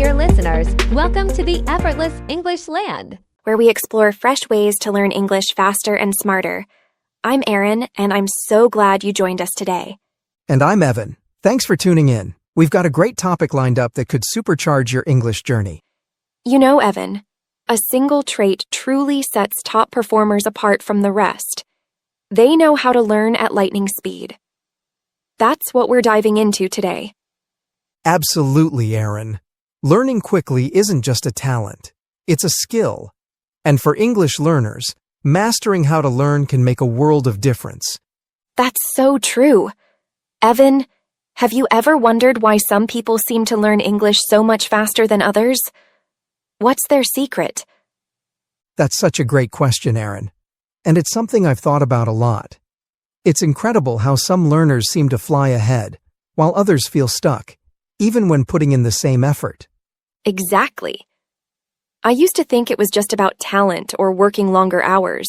dear listeners. Welcome to the Effortless English Land, where we explore fresh ways to learn English faster and smarter. I'm Erin, and I'm so glad you joined us today. And I'm Evan. Thanks for tuning in. We've got a great topic lined up that could supercharge your English journey. You know, Evan, a single trait truly sets top performers apart from the rest. They know how to learn at lightning speed. That's what we're diving into today. Absolutely, Erin. Learning quickly isn't just a talent. It's a skill. And for English learners, mastering how to learn can make a world of difference. That's so true. Evan, have you ever wondered why some people seem to learn English so much faster than others? What's their secret? That's such a great question, Erin. And it's something I've thought about a lot. It's incredible how some learners seem to fly ahead, while others feel stuck, even when putting in the same effort. Exactly. I used to think it was just about talent or working longer hours.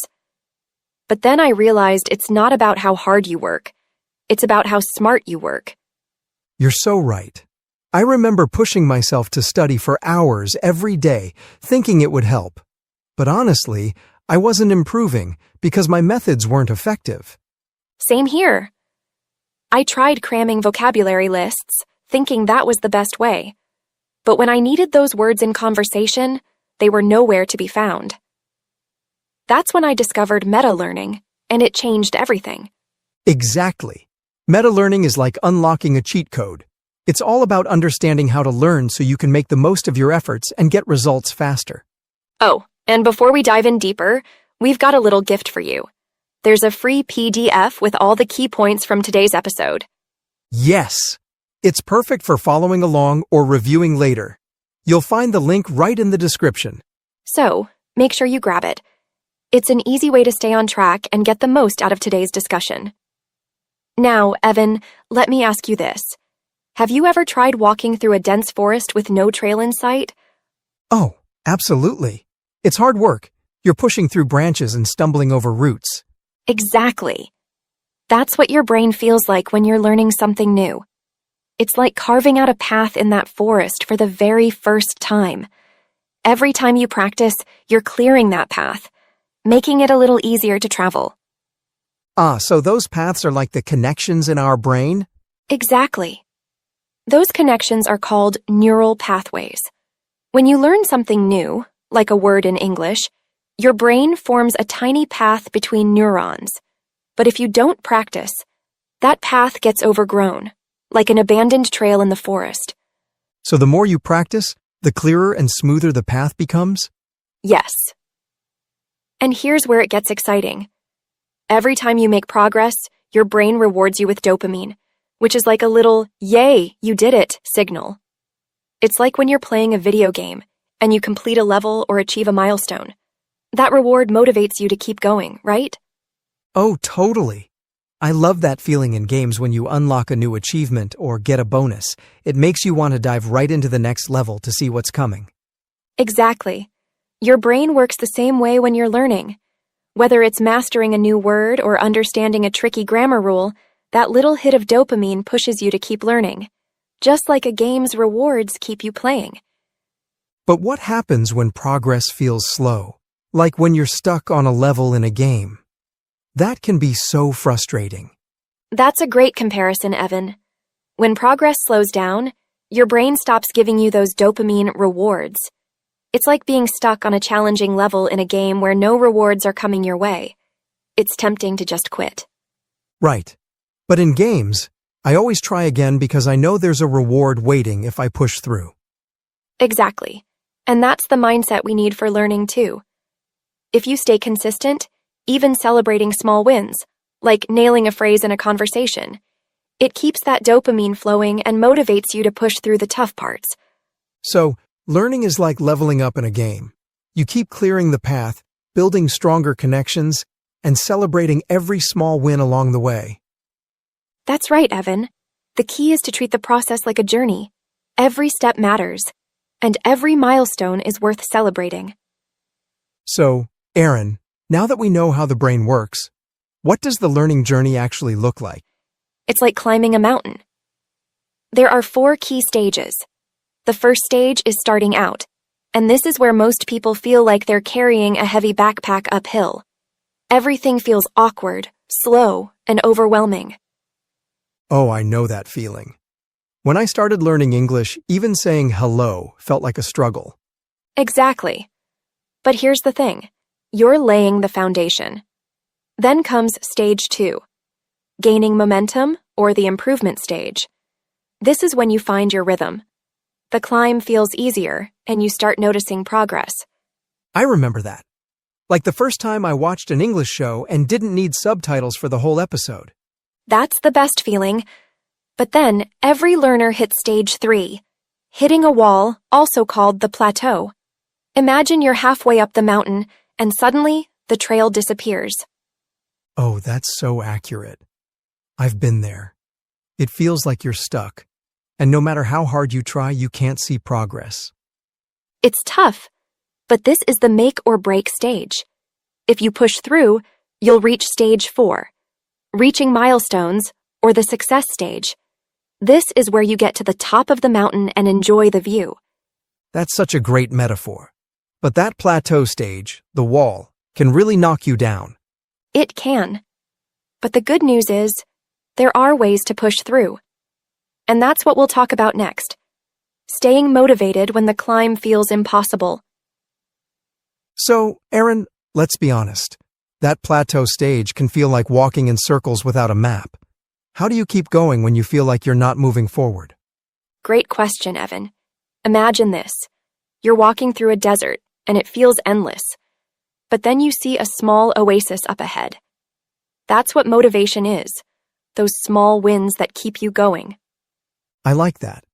But then I realized it's not about how hard you work. It's about how smart you work. You're so right. I remember pushing myself to study for hours every day, thinking it would help. But honestly, I wasn't improving because my methods weren't effective. Same here. I tried cramming vocabulary lists, thinking that was the best way. But when I needed those words in conversation, they were nowhere to be found. That's when I discovered meta-learning, and it changed everything. Exactly. Meta-learning is like unlocking a cheat code. It's all about understanding how to learn so you can make the most of your efforts and get results faster. Oh, and before we dive in deeper, we've got a little gift for you. There's a free PDF with all the key points from today's episode. Yes! It's perfect for following along or reviewing later. You'll find the link right in the description. So, make sure you grab it. It's an easy way to stay on track and get the most out of today's discussion. Now, Evan, let me ask you this. Have you ever tried walking through a dense forest with no trail in sight? Oh, absolutely. It's hard work. You're pushing through branches and stumbling over roots. Exactly. That's what your brain feels like when you're learning something new. It's like carving out a path in that forest for the very first time. Every time you practice, you're clearing that path, making it a little easier to travel. So those paths are like the connections in our brain? Exactly. Those connections are called neural pathways. When you learn something new, like a word in English, your brain forms a tiny path between neurons. But if you don't practice, that path gets overgrown, like an abandoned trail in the forest. So the more you practice, the clearer and smoother the path becomes? Yes. And here's where it gets exciting. Every time you make progress, your brain rewards you with dopamine, which is like a little, "Yay, you did it" signal. It's like when you're playing a video game and you complete a level or achieve a milestone. That reward motivates you to keep going, right? Oh, totally. I love that feeling in games when you unlock a new achievement or get a bonus. It makes you want to dive right into the next level to see what's coming. Exactly. Your brain works the same way when you're learning. Whether it's mastering a new word or understanding a tricky grammar rule, that little hit of dopamine pushes you to keep learning, just like a game's rewards keep you playing. But what happens when progress feels slow? Like when you're stuck on a level in a game? That can be so frustrating. That's a great comparison, Evan. When progress slows down, your brain stops giving you those dopamine rewards. It's like being stuck on a challenging level in a game where no rewards are coming your way. It's tempting to just quit. Right. But in games, I always try again because I know there's a reward waiting if I push through. Exactly. And that's the mindset we need for learning too. If you stay consistent, even celebrating small wins, like nailing a phrase in a conversation, it keeps that dopamine flowing and motivates you to push through the tough parts. So, learning is like leveling up in a game. You keep clearing the path, building stronger connections, and celebrating every small win along the way. That's right, Evan. The key is to treat the process like a journey. Every step matters, and every milestone is worth celebrating. So, Erin, now that we know how the brain works, what does the learning journey actually look like? It's like climbing a mountain. There are 4 key stages. The first stage is starting out, and this is where most people feel like they're carrying a heavy backpack uphill. Everything feels awkward, slow, and overwhelming. Oh, I know that feeling. When I started learning English, even saying hello felt like a struggle. Exactly. But here's the thing. You're laying the foundation. Then comes stage 2, gaining momentum or the improvement stage. This is when you find your rhythm. The climb feels easier, and you start noticing progress. I remember that. Like the first time I watched an English show and didn't need subtitles for the whole episode. That's the best feeling. But then, every learner hits stage 3, hitting a wall, also called the plateau. Imagine you're halfway up the mountain, and suddenly, the trail disappears. Oh, that's so accurate. I've been there. It feels like you're stuck, and no matter how hard you try, you can't see progress. It's tough, but this is the make or break stage. If you push through, you'll reach stage 4, reaching milestones, or the success stage. This is where you get to the top of the mountain and enjoy the view. That's such a great metaphor. But that plateau stage, the wall, can really knock you down. It can. But the good news is, there are ways to push through. And that's what we'll talk about next. Staying motivated when the climb feels impossible. So, Erin, let's be honest. That plateau stage can feel like walking in circles without a map. How do you keep going when you feel like you're not moving forward? Great question, Evan. Imagine this. You're walking through a desert, and it feels endless. But then you see a small oasis up ahead. That's what motivation is. Those small wins that keep you going. I like that.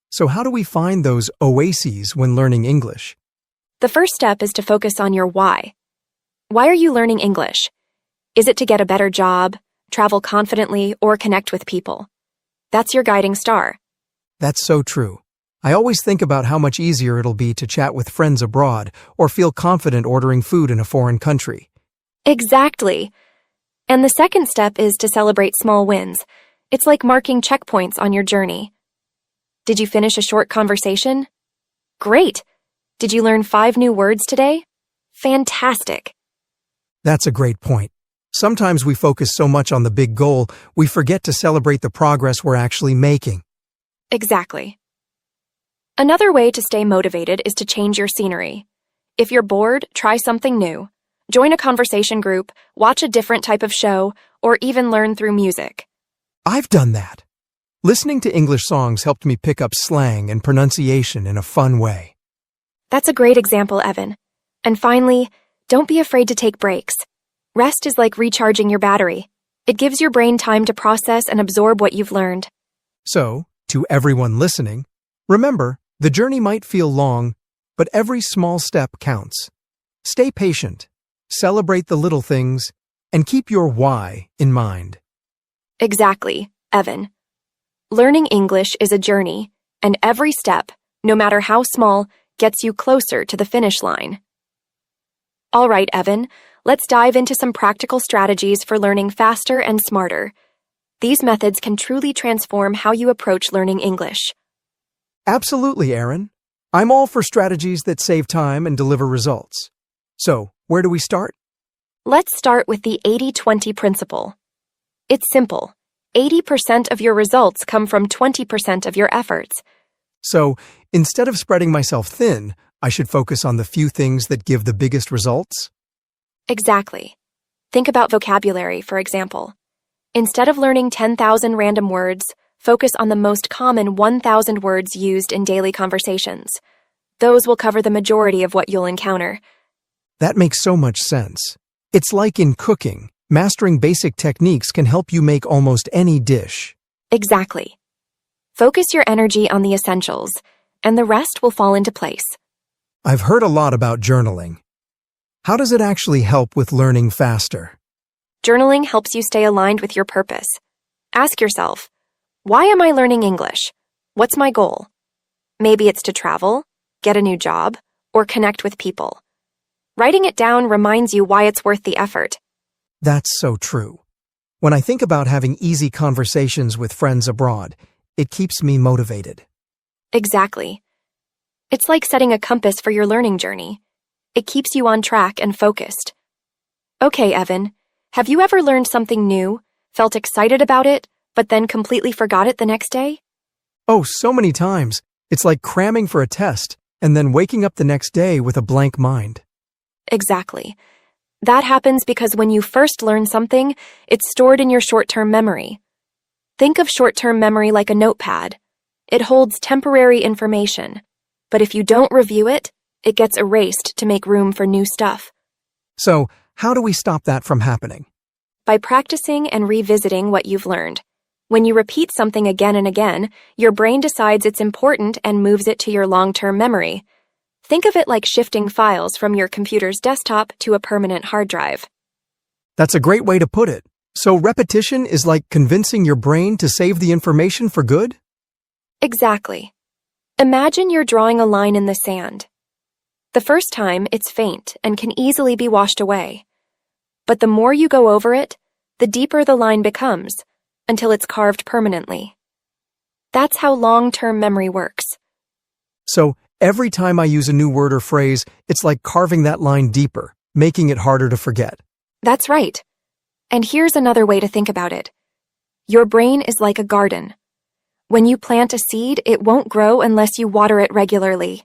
So how do we find those oases when learning English? The first step is to focus on your why. Why are you learning English? Is it to get a better job, travel confidently, or connect with people? That's your guiding star. That's so true. I always think about how much easier it'll be to chat with friends abroad or feel confident ordering food in a foreign country. Exactly. And the second step is to celebrate small wins. It's like marking checkpoints on your journey. Did you finish a short conversation? Great! Did you learn 5 new words today? Fantastic! That's a great point. Sometimes we focus so much on the big goal, we forget to celebrate the progress we're actually making. Exactly. Another way to stay motivated is to change your scenery. If you're bored, try something new. Join a conversation group, watch a different type of show, or even learn through music. I've done that. Listening to English songs helped me pick up slang and pronunciation in a fun way. That's a great example, Evan. And finally, don't be afraid to take breaks. Rest is like recharging your battery. It gives your brain time to process and absorb what you've learned. So, to everyone listening, remember, the journey might feel long, but every small step counts. Stay patient, celebrate the little things, and keep your why in mind. Exactly, Evan. Learning English is a journey, and every step, no matter how small, gets you closer to the finish line. All right, Evan, let's dive into some practical strategies for learning faster and smarter. These methods can truly transform how you approach learning English. Absolutely, Erin. I'm all for strategies that save time and deliver results. So, where do we start? Let's start with the 80-20 principle. It's simple. 80% of your results come from 20% of your efforts. So, instead of spreading myself thin, I should focus on the few things that give the biggest results? Exactly. Think about vocabulary, for example. Instead of learning 10,000 random words, focus on the most common 1,000 words used in daily conversations. Those will cover the majority of what you'll encounter. That makes so much sense. It's like in cooking. Mastering basic techniques can help you make almost any dish. Exactly. Focus your energy on the essentials, and the rest will fall into place. I've heard a lot about journaling. How does it actually help with learning faster? Journaling helps you stay aligned with your purpose. Ask yourself, why am I learning English? What's my goal? Maybe it's to travel, get a new job, or connect with people. Writing it down reminds you why it's worth the effort. That's so true. When I think about having easy conversations with friends abroad, it keeps me motivated. Exactly. It's like setting a compass for your learning journey. It keeps you on track and focused. Okay, Evan, have you ever learned something new, felt excited about it, but then completely forgot it the next day? Oh, so many times. It's like cramming for a test and then waking up the next day with a blank mind. Exactly. That happens because when you first learn something, it's stored in your short-term memory. Think of short-term memory like a notepad. It holds temporary information, but if you don't review it, it gets erased to make room for new stuff. So, how do we stop that from happening? By practicing and revisiting what you've learned. When you repeat something again and again, your brain decides it's important and moves it to your long-term memory. Think of it like shifting files from your computer's desktop to a permanent hard drive. That's a great way to put it. So repetition is like convincing your brain to save the information for good? Exactly. Imagine you're drawing a line in the sand. The first time, it's faint and can easily be washed away. But the more you go over it, the deeper the line becomes, until it's carved permanently. That's how long-term memory works. So, every time I use a new word or phrase, it's like carving that line deeper, making it harder to forget. That's right. And here's another way to think about it. Your brain is like a garden. When you plant a seed, it won't grow unless you water it regularly.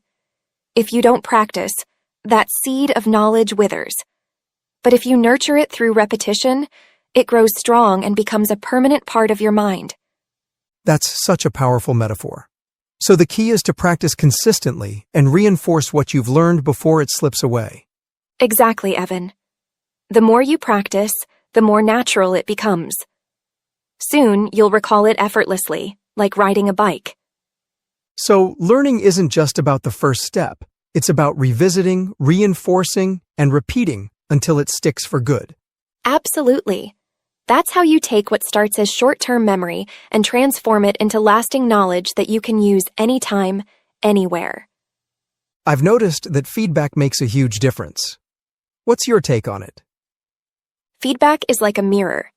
If you don't practice, that seed of knowledge withers. But if you nurture it through repetition, it grows strong and becomes a permanent part of your mind. That's such a powerful metaphor. So the key is to practice consistently and reinforce what you've learned before it slips away. Exactly, Evan. The more you practice, the more natural it becomes. Soon, you'll recall it effortlessly, like riding a bike. So learning isn't just about the first step. It's about revisiting, reinforcing, and repeating until it sticks for good. Absolutely. That's how you take what starts as short-term memory and transform it into lasting knowledge that you can use anytime, anywhere. I've noticed that feedback makes a huge difference. What's your take on it? Feedback is like a mirror.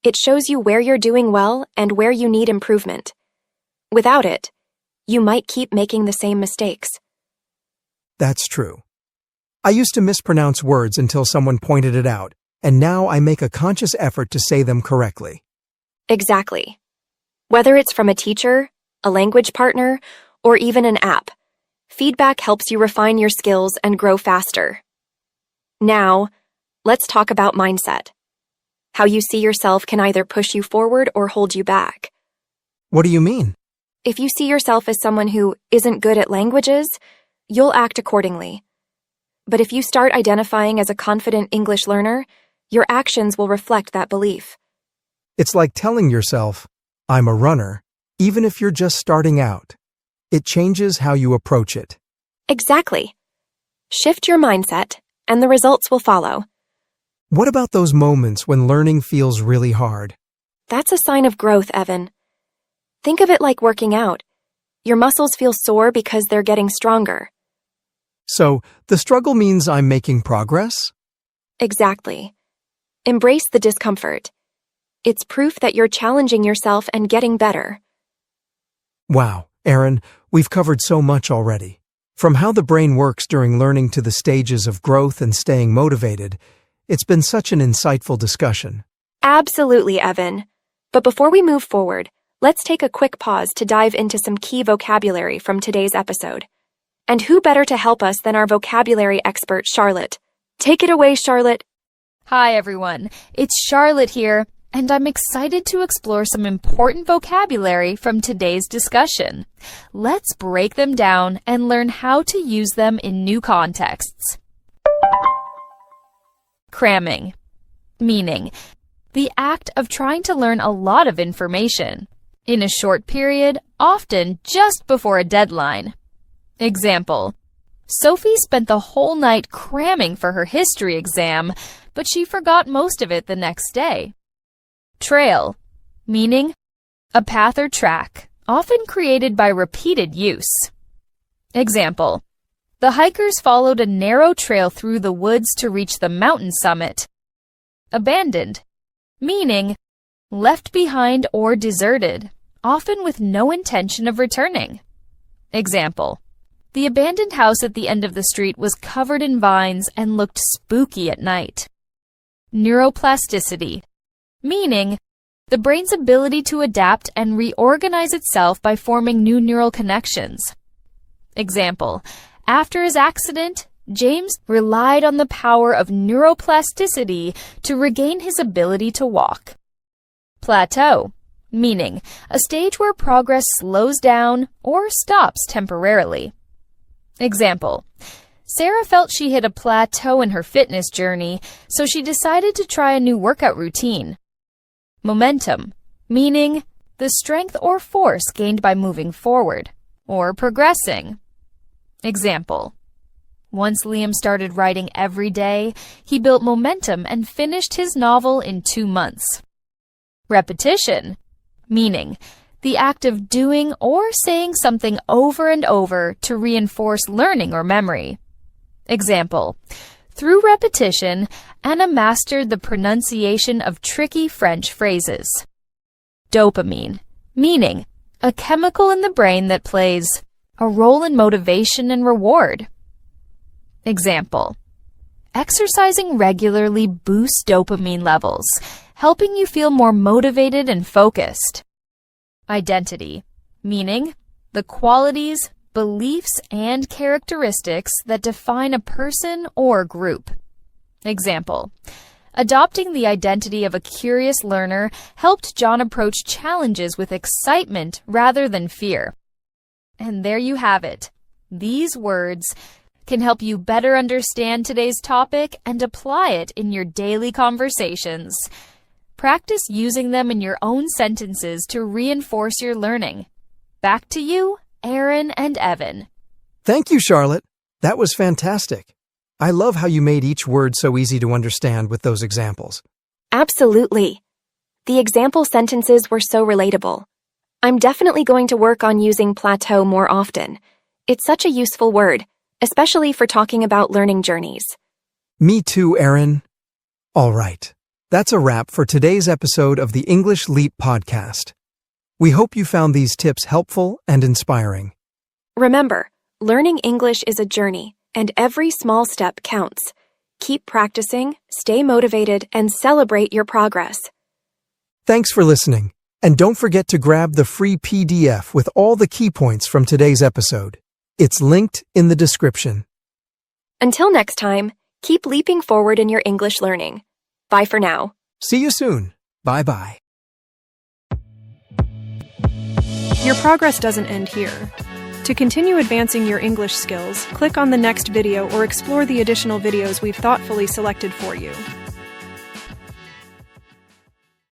It shows you where you're doing well and where you need improvement. Without it, you might keep making the same mistakes. That's true. I used to mispronounce words until someone pointed it out, and now I make a conscious effort to say them correctly. Exactly. Whether it's from a teacher, a language partner, or even an app, feedback helps you refine your skills and grow faster. Now, let's talk about mindset. How you see yourself can either push you forward or hold you back. What do you mean? If you see yourself as someone who isn't good at languages, you'll act accordingly. But if you start identifying as a confident English learner, your actions will reflect that belief. It's like telling yourself, I'm a runner, even if you're just starting out. It changes how you approach it. Exactly. Shift your mindset, and the results will follow. What about those moments when learning feels really hard? That's a sign of growth, Evan. Think of it like working out. Your muscles feel sore because they're getting stronger. So, the struggle means I'm making progress? Exactly. Embrace the discomfort. It's proof that you're challenging yourself and getting better. Wow, Erin, we've covered so much already. From how the brain works during learning to the stages of growth and staying motivated, it's been such an insightful discussion. Absolutely, Evan. But before we move forward, let's take a quick pause to dive into some key vocabulary from today's episode. And who better to help us than our vocabulary expert, Charlotte? Take it away, Charlotte. Hi, everyone. It's Charlotte here, and I'm excited to explore some important vocabulary from today's discussion. Let's break them down and learn how to use them in new contexts. Cramming. Meaning, the act of trying to learn a lot of information in a short period, often just before a deadline. Example: Sophie spent the whole night cramming for her history exam, but she forgot most of it the next day. Trail. Meaning, a path or track, often created by repeated use. Example: The hikers followed a narrow trail through the woods to reach the mountain summit. Abandoned. Meaning, left behind or deserted, often with no intention of returning. Example: The abandoned house at the end of the street was covered in vines and looked spooky at night. Neuroplasticity, meaning the brain's ability to adapt and reorganize itself by forming new neural connections. Example, after his accident, James relied on the power of neuroplasticity to regain his ability to walk. Plateau, meaning a stage where progress slows down or stops temporarily. Example, Sarah felt she hit a plateau in her fitness journey, so she decided to try a new workout routine. Momentum, meaning the strength or force gained by moving forward or progressing. Example, once Liam started writing every day, he built momentum and finished his novel in 2 months. Repetition, meaning the act of doing or saying something over and over to reinforce learning or memory. Example, through repetition, Anna mastered the pronunciation of tricky French phrases. Dopamine, meaning a chemical in the brain that plays a role in motivation and reward. Example, exercising regularly boosts dopamine levels, helping you feel more motivated and focused. Identity, meaning the qualities, beliefs, and characteristics that define a person or group. Example, adopting the identity of a curious learner helped John approach challenges with excitement rather than fear. And there you have it. These words can help you better understand today's topic and apply it in your daily conversations. Practice using them in your own sentences to reinforce your learning. Back to you, Aaron and Evan. Thank you, Charlotte. That was fantastic. I love how you made each word so easy to understand with those examples. Absolutely. The example sentences were so relatable. I'm definitely going to work on using plateau more often. It's such a useful word, especially for talking about learning journeys. Me too, Aaron. All right. That's a wrap for today's episode of the English Leap podcast. We hope you found these tips helpful and inspiring. Remember, learning English is a journey, and every small step counts. Keep practicing, stay motivated, and celebrate your progress. Thanks for listening, and don't forget to grab the free PDF with all the key points from today's episode. It's linked in the description. Until next time, keep leaping forward in your English learning. Bye for now. See you soon. Bye-bye. Your progress doesn't end here. To continue advancing your English skills, click on the next video or explore the additional videos we've thoughtfully selected for you.